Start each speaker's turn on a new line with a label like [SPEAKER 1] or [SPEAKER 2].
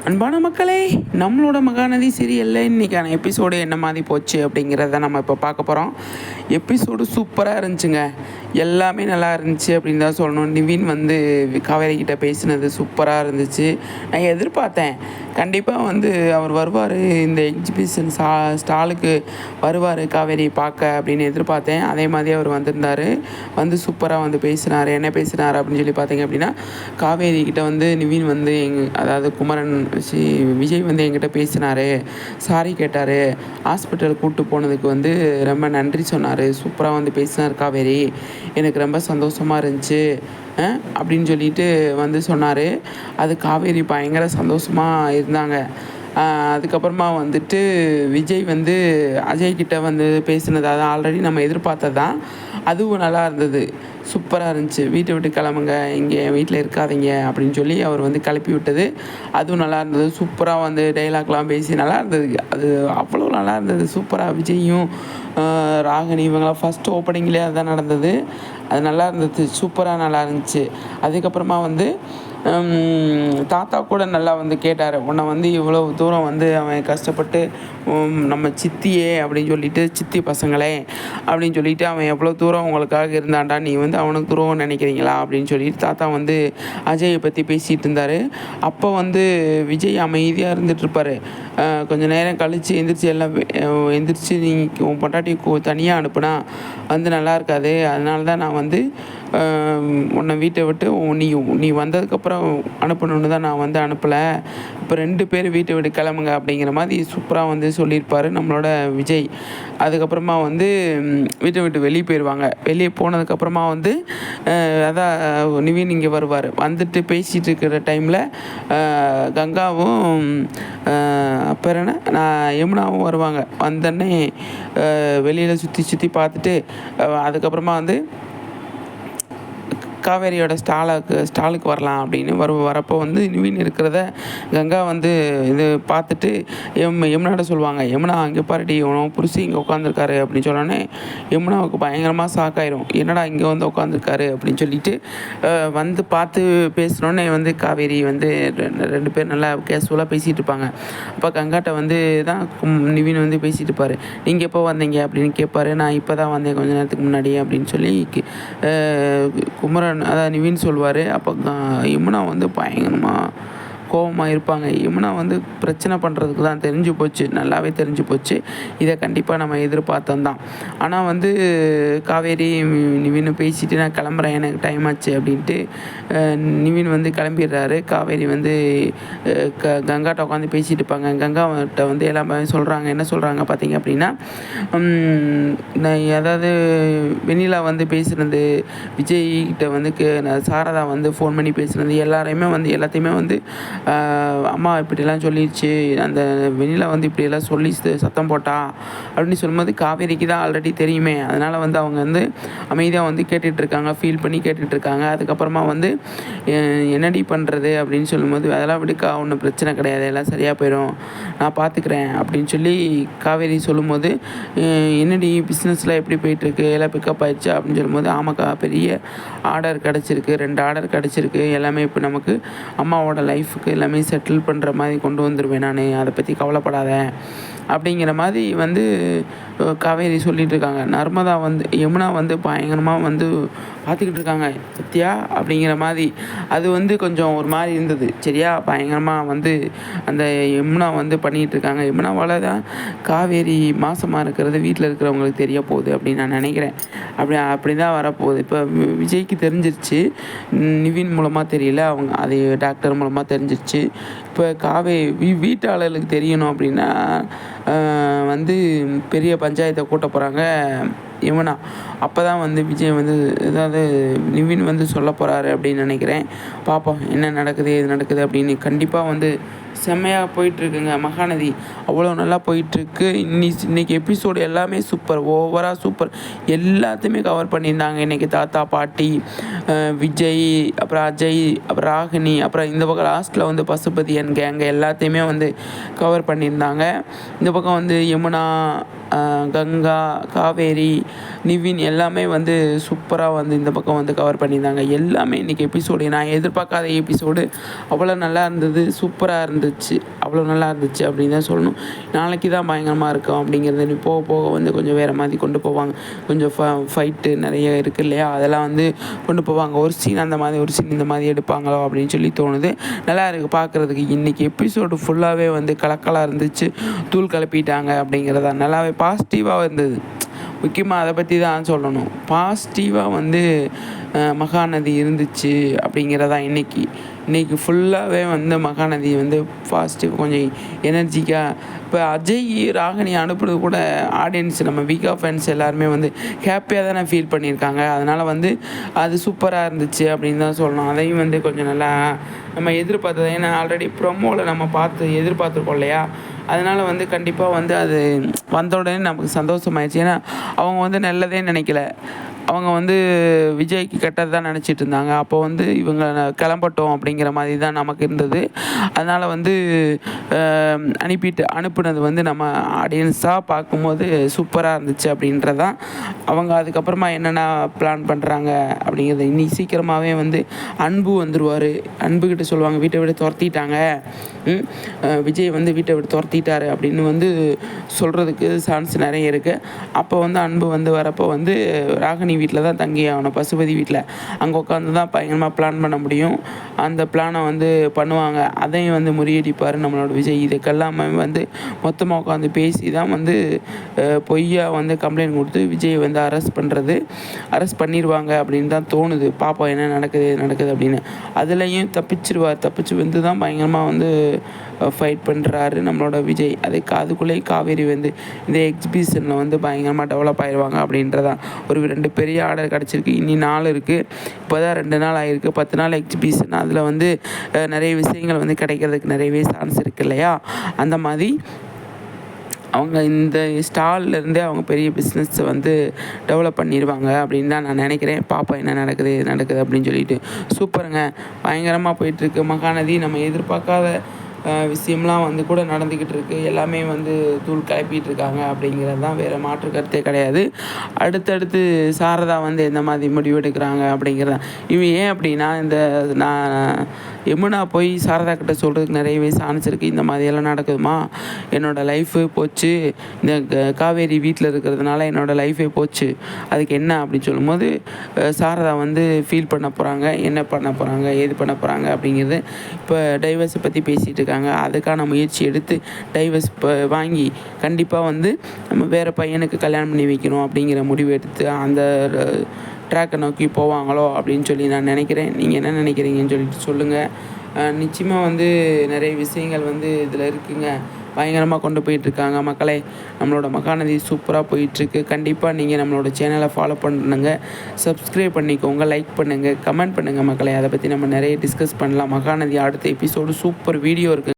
[SPEAKER 1] அன்பான மக்களே, நம்மளோட மகாநதி சீரியலில் இன்றைக்கான எபிசோடு என்ன மாதிரி போச்சு அப்படிங்கிறத நம்ம இப்போ பார்க்க போகிறோம். எபிசோடு சூப்பராக இருந்துச்சுங்க. எல்லாமே நல்லா இருந்துச்சு அப்படின்னு தான் சொல்லணும். நிவின் வந்து காவேரி கிட்ட பேசினது சூப்பராக இருந்துச்சு. நான் எதிர்பார்த்தேன் கண்டிப்பாக வந்து அவர் வருவார், இந்த எக்ஸிபிஷன் ஸ்டாலுக்கு வருவார் காவேரி பார்க்க அப்படின்னு எதிர்பார்த்தேன். அதே மாதிரி அவர் வந்திருந்தார். வந்து சூப்பராக வந்து பேசினார். என்ன பேசினார் அப்படின்னு சொல்லி பார்த்தீங்க அப்படின்னா, காவேரி கிட்ட வந்து நிவின் வந்து அதாவது குமரன் விஜய் வந்து என்கிட்ட பேசினார், சாரி கேட்டார், ஹாஸ்பிட்டல் கூப்பிட்டு போனதுக்கு வந்து ரொம்ப நன்றி சொன்னார், சூப்பராக வந்து பேசினார் காவேரி, எனக்கு ரொம்ப சந்தோஷமாக இருந்துச்சு அப்படின்னு சொல்லிட்டு வந்து சொன்னார். அது காவேரி பயங்கர சந்தோஷமாக இருந்தாங்க. அதுக்கப்புறமா வந்துட்டு விஜய் வந்து அஜய்கிட்ட வந்து பேசினது அது ஆல்ரெடி நம்ம எதிர்பார்த்தது தான். அதுவும் நல்லா இருந்தது, சூப்பராக இருந்துச்சு. வீட்டை விட்டு கிளம்புங்க, இங்கே வீட்டில் இருக்காதீங்க அப்படின்னு சொல்லி அவர் வந்து கிளப்பி விட்டது அதுவும் நல்லா இருந்தது. சூப்பராக வந்து டைலாக்லாம் பேசி நல்லா இருந்தது. அது அவ்வளோ நல்லா இருந்தது. சூப்பராக விஜயும் ராகினி இவங்களாம் ஃபஸ்ட் ஓப்பனிங்லேயே அதுதான் நடந்தது. அது நல்லா இருந்தது, சூப்பராக நல்லா இருந்துச்சு. அதுக்கப்புறமா வந்து தாத்தா கூட நல்லா வந்து கேட்டார், உன்னை வந்து இவ்வளோ தூரம் வந்து அவன் கஷ்டப்பட்டு நம்ம சித்தியே அப்படின்னு சொல்லிட்டு, சித்தி பசங்களே அப்படின்னு சொல்லிட்டு அவன் எவ்வளோ தூரம் உங்களுக்காக இருந்தான்டா, நீ வந்து அவனுக்கு தூரம் நினைக்கிறீங்களா அப்படின்னு சொல்லிட்டு தாத்தா வந்து அஜயை பற்றி பேசிகிட்டு இருந்தார். அப்போ வந்து விஜய் அமைதியாக இருந்துகிட்ருப்பார். கொஞ்சம் நேரம் கழித்து எந்திரிச்சு எல்லாம் எந்திரிச்சு நீ உன் பொண்டாட்டி தனியாக அனுப்புனா வந்து நல்லா இருக்காது, அதனால தான் நான் வந்து உன்னை வீட்டை விட்டு நீ வந்ததுக்கப்புறம் அனுப்பணுன்னு தான் நான் வந்து அனுப்பலை. இப்போ 2 பேர் வீட்டை விட்டு கிளம்புங்க அப்படிங்கிற மாதிரி சூப்பராக வந்து சொல்லியிருப்பார் நம்மளோட விஜய். அதுக்கப்புறமா வந்து வீட்டை விட்டு வெளியே போயிடுவாங்க. வெளியே போனதுக்கப்புறமா வந்து அதான் நிவின் இங்கே வருவார். வந்துட்டு பேசிகிட்டு இருக்கிற டைமில் கங்காவும் அப்புறம் என்ன யமுனாவும் வருவாங்க. வந்தோடனே வெளியில் சுற்றி பார்த்துட்டு அதுக்கப்புறமா வந்து காவேரியோட ஸ்டாலுக்கு வரலாம் அப்படின்னு வரப்போ வந்து நிவின் இருக்கிறத கங்கா வந்து இது பார்த்துட்டு யமுனாட்ட சொல்லுவாங்க, யமுனா அங்கே பாருடி உனக்கு புருஷி இங்கே உட்காந்துருக்காரு அப்படின்னு சொன்னோன்னே யமுனாவுக்கு பயங்கரமாக ஷாக்காயிரும். என்னடா இங்கே வந்து உட்காந்துருக்காரு அப்படின்னு சொல்லிட்டு வந்து பார்த்து பேசினோன்னே வந்து காவேரி வந்து 2 பேர் நல்லா கேஷுவலாக பேசிகிட்டு இருப்பாங்க. அப்போ கங்காட்ட வந்து தான் நிவின் வந்து பேசிகிட்டு இருப்பார். நீங்கள் எப்போ வந்தீங்க அப்படின்னு கேட்பாரு. நான் இப்போ தான் வந்தேன் கொஞ்ச நேரத்துக்கு முன்னாடி அப்படின்னு சொல்லி குமரன் அதாவது நிவின் சொல்வார். அப்போ யமுனா வந்து பயங்கரமாக கோபமாக இருப்பாங்க. யமுனா வந்து பிரச்சனை பண்ணுறதுக்கு தான் தெரிஞ்சு போச்சு, நல்லாவே தெரிஞ்சு போச்சு. இதை கண்டிப்பாக நம்ம எதிர்பார்த்தோம் தான். ஆனால் வந்து காவேரி நிவின் பேசிட்டு நான் கிளம்புறேன், எனக்கு டைம் ஆச்சு அப்படின்ட்டு நிவின் வந்து கிளம்பிடுறாரு. காவேரி வந்து கங்காட்ட உட்காந்து பேசிகிட்டு இருப்பாங்க. கங்காட்ட வந்து எல்லாமே சொல்கிறாங்க. என்ன சொல்கிறாங்க பார்த்தீங்க அப்படின்னா, அதாவது வெண்ணிலா வந்து பேசுனது, விஜய்கிட்ட வந்து சாரதா வந்து ஃபோன் பண்ணி பேசுனது எல்லாத்தையுமே வந்து அம்மா இப்படிலாம் சொல்லிடுச்சு, அந்த வெண்ணிலா வந்து இப்படியெல்லாம் சொல்லி சத்தம் போட்டா அப்படின்னு சொல்லும்போது காவேரிக்கு தான் ஆல்ரெடி தெரியுமே. அதனால் வந்து அவங்க வந்து அமைதியாக வந்து கேட்டுட்ருக்காங்க, ஃபீல் பண்ணி கேட்டுட்ருக்காங்க. அதுக்கப்புறமா வந்து என்னடி பண்ணுறது அப்படின்னு சொல்லும்போது, அதெல்லாம் விடுக்கா, ஒன்றும் பிரச்சனை கிடையாது, எல்லாம் சரியாக போயிடும், நான் பார்த்துக்கிறேன் அப்படின்னு சொல்லி காவேரி சொல்லும்போது, என்னடி பிஸ்னஸில் எப்படி போயிட்டுருக்கு, எல்லாம் பிக்கப் ஆயிடுச்சு அப்படின்னு சொல்லும்போது, ஆமாக்கா பெரிய ஆர்டர் கிடச்சிருக்கு, 2 ஆர்டர் கிடச்சிருக்கு, எல்லாமே இப்போ நமக்கு அம்மாவோட லைஃபுக்கு எல்லாமே செட்டில் பண்ணுற மாதிரி கொண்டு வந்துடுவேன் நான், அதை பற்றி கவலைப்படாத அப்படிங்கிற மாதிரி வந்து காவேரி சொல்லிகிட்டு இருக்காங்க. நர்மதா வந்து யமுனா வந்து பயங்கரமாக வந்து பார்த்துக்கிட்டு இருக்காங்க, சத்யா அப்படிங்கிற மாதிரி. அது வந்து கொஞ்சம் ஒரு மாதிரி இருந்தது. சரியா பயங்கரமாக வந்து அந்த யமுனா வந்து பண்ணிகிட்டு இருக்காங்க. யமுனாவால் தான் காவேரி மாசமாக இருக்கிறது வீட்டில் இருக்கிறவங்களுக்கு தெரிய போகுது அப்படின்னு நான் நினைக்கிறேன். அப்படி தான் வரப்போகுது. இப்போ விஜய்க்கு தெரிஞ்சிருச்சு, நிவின் மூலமாக தெரியல, அவங்க அது டாக்டர் மூலமாக தெரிஞ்சிருச்சு. இப்போ வீட்டாளர்களுக்கு தெரியணும் அப்படின்னா வந்து பெரிய பஞ்சாயத்தை கூட்ட போகிறாங்க யமுனா. அப்போ தான் வந்து விஜய் வந்து ஏதாவது நிவின் வந்து சொல்ல போகிறாரு அப்படின்னு நினைக்கிறேன். பார்ப்போம் என்ன நடக்குது எது நடக்குது அப்படின்னு. கண்டிப்பாக வந்து செம்மையாக போயிட்டுருக்குங்க மகாநதி, அவ்வளோ நல்லா போயிட்டுருக்கு. இன்றைக்கி எபிசோடு எல்லாமே சூப்பர், ஓவராக சூப்பர், எல்லாத்தையுமே கவர் பண்ணியிருந்தாங்க. இன்றைக்கி தாத்தா பாட்டி, விஜய், அப்புறம் அஜய், அப்புறம் ராகினி, அப்புறம் இந்த பக்கம் லாஸ்ட்டில் வந்து பசுபதியன் கேங்க எல்லாத்தையுமே வந்து கவர் பண்ணியிருந்தாங்க. இந்த பக்கம் வந்து யமுனா, கங்கா, காவேரி, நிவின் எல்லாமே வந்து சூப்பராக வந்து இந்த பக்கம் வந்து கவர் பண்ணியிருந்தாங்க. எல்லாமே இன்றைக்கி எபிசோடு நான் எதிர்பார்க்காத எபிசோடு, அவ்வளோ நல்லா இருந்தது, சூப்பராக இருந்தது. இருந்துச்சு, அவ்வளோ நல்லா இருந்துச்சு அப்படின்னு தான் சொல்லணும். நாளைக்கு தான் பயங்கரமாக இருக்கும் அப்படிங்கிறது நீ போக போக வந்து கொஞ்சம் வேறு மாதிரி கொண்டு போவாங்க. கொஞ்சம் ஃபைட்டு நிறைய இருக்குது இல்லையா, அதெல்லாம் வந்து கொண்டு போவாங்க. ஒரு சீன் அந்த மாதிரி, ஒரு சீன் இந்த மாதிரி எடுப்பாங்களோ அப்படின்னு சொல்லி தோணுது. நல்லா இருக்குது பார்க்குறதுக்கு. இன்றைக்கி எபிசோடு ஃபுல்லாகவே வந்து கலக்கலாக இருந்துச்சு, தூள் கிளப்பிட்டாங்க அப்படிங்கிறதா நல்லாவே பாசிட்டிவாக இருந்தது. முக்கியமாக அதை பற்றி தான் சொல்லணும். பாசிட்டிவாக வந்து மகாநதி இருந்துச்சு அப்படிங்கிறதா இன்றைக்கி ஃபுல்லாகவே வந்து மகாநதி வந்து பாசிட்டிவ், கொஞ்சம் எனர்ஜிக்காக. இப்போ அஜய் ராகினி அனுப்புறது கூட ஆடியன்ஸ், நம்ம வீக்கா ஃபேன்ஸ் எல்லாருமே வந்து ஹாப்பியாக தானே ஃபீல் பண்ணியிருக்காங்க. அதனால் வந்து அது சூப்பராக இருந்துச்சு அப்படின்னு தான் சொல்லணும். அதையும் வந்து கொஞ்சம் நல்லா நம்ம எதிர்பார்த்தது, ஏன்னா ஆல்ரெடி ப்ரொமோவில் நம்ம எதிர்பார்த்துருக்கோம் இல்லையா. அதனால் வந்து கண்டிப்பாக வந்து அது வந்த உடனே நமக்கு சந்தோஷமாயிடுச்சு. ஏன்னா அவங்க வந்து நல்லதே நினைக்கல, அவங்க வந்து விஜய்க்கு கெட்டது தான் நினச்சிட்டு இருந்தாங்க. அப்போ வந்து இவங்க கிளம்பட்டோம் அப்படிங்கிற மாதிரி தான் நமக்கு இருந்தது. அதனால் வந்து அனுப்புனது வந்து நம்ம ஆடியன்ஸாக பார்க்கும்போது சூப்பராக இருந்துச்சு அப்படின்றதான். அவங்க அதுக்கப்புறமா என்னென்ன பிளான் பண்ணுறாங்க அப்படிங்கிறது, இன்னைக்கு சீக்கிரமாகவே வந்து அன்பு வந்துடுவார். அன்புக்கிட்ட சொல்லுவாங்க வீட்டை விட்டு துரத்திட்டாங்க, விஜய் வந்து வீட்டை விட்டு துரத்திட்டாரு அப்படின்னு வந்து சொல்கிறதுக்கு சான்ஸ் நிறைய இருக்குது. அப்போ வந்து அன்பு வந்து வரப்போ வந்து ராகினி வீட்டில் தான் தங்கி ஆகணும், பசுபதி வீட்டில். அங்கே உட்காந்து தான் பயங்கரமாக பிளான் பண்ண முடியும். அந்த பிளானை வந்து பண்ணுவாங்க, அதையும் வந்து முறியடிப்பார் நம்மளோட விஜய். இதுக்கெல்லாமே வந்து மொத்தமாக உட்காந்து பேசி தான் வந்து பொய்யா வந்து கம்ப்ளைண்ட் கொடுத்து விஜய் வந்து அரெஸ்ட் பண்ணிடுவாங்க அப்படின்னு தான் தோணுது. பாப்பா என்ன நடக்குது அப்படின்னு. அதுலேயும் தப்பிச்சு வந்து தான் பயங்கரமாக வந்து ஃபைட் பண்ணுறாரு நம்மளோட விஜய். அதுக்குள்ளேயே காவேரி வந்து இந்த எக்ஸிபிஷனில் வந்து பயங்கரமாக டெவலப் ஆயிடுவாங்க அப்படின்றதான். ஒரு 2 பெரிய ஆர்டர் கிடச்சிருக்கு, இனி 4 இருக்குது. இப்போ தான் 2 நாள் ஆகிருக்கு, 10 நாள் எக்ஸிபிஷன். அதில் வந்து நிறைய விஷயங்கள் வந்து கிடைக்கிறதுக்கு நிறையவே சான்ஸ் இருக்குது இல்லையா. அந்த மாதிரி அவங்க இந்த ஸ்டால்லேருந்தே அவங்க பெரிய பிஸ்னஸை வந்து டெவலப் பண்ணிடுவாங்க அப்படின்னு தான் நான் நினைக்கிறேன். பாப்பா என்ன நடக்குது அப்படின்னு சொல்லிட்டு. சூப்பருங்க, பயங்கரமாக போயிட்டுருக்கு மகாநதி. நம்ம எதிர்பார்க்காத விஷயம்லாம் வந்து கூட நடந்துக்கிட்டு இருக்குது. எல்லாமே வந்து தூள் கிளப்பிட்டு இருக்காங்க அப்படிங்கிறது தான், வேறு மாற்று கருத்தே கிடையாது. அடுத்தடுத்து சாரதா வந்து எந்த மாதிரி முடிவெடுக்கிறாங்க அப்படிங்கிறது தான். இவன் ஏன் அப்படின்னா, நான் யமுனா போய் சாரதா கிட்ட சொல்கிறதுக்கு நிறையவே சான்ஸ் இருக்குது. இந்த மாதிரியெல்லாம் நடக்குதுமா, என்னோடய லைஃபு போச்சு, இந்த காவேரி வீட்டில் இருக்கிறதுனால என்னோடய லைஃபே போச்சு, அதுக்கு என்ன அப்படின்னு சொல்லும்போது சாரதா வந்து ஃபீல் பண்ண போகிறாங்க, என்ன பண்ண போகிறாங்க, ஏது பண்ண போகிறாங்க அப்படிங்கிறது. இப்போ டைவர்ஸை பற்றி பேசிகிட்டு இருக்காங்க. அதுக்கான முயற்சி எடுத்து டைவர்ஸ் வாங்கி கண்டிப்பாக வந்து நம்ம வேறு பையனுக்கு கல்யாணம் பண்ணி வைக்கணும் அப்படிங்கிற முடிவு எடுத்து அந்த ட்ராக்கை நோக்கி போவாங்களோ அப்படின்னு சொல்லி நான் நினைக்கிறேன். நீங்கள் என்ன நினைக்கிறீங்கன்னு சொல்லிட்டு சொல்லுங்கள். நிச்சயமாக வந்து நிறைய விஷயங்கள் வந்து இதில் இருக்குங்க, பயங்கரமாக கொண்டு போயிட்டுருக்காங்க மக்களே. நம்மளோட மகாநதி சூப்பராக போயிட்டுருக்கு. கண்டிப்பாக நீங்கள் நம்மளோட சேனலை ஃபாலோ பண்ணுங்க, சப்ஸ்கிரைப் பண்ணிக்கோங்க, லைக் பண்ணுங்கள், கமெண்ட் பண்ணுங்கள் மக்களே. அதை பற்றி நம்ம நிறைய டிஸ்கஸ் பண்ணலாம். மகாநதி அடுத்த எபிசோடு சூப்பர் வீடியோ இருக்குது.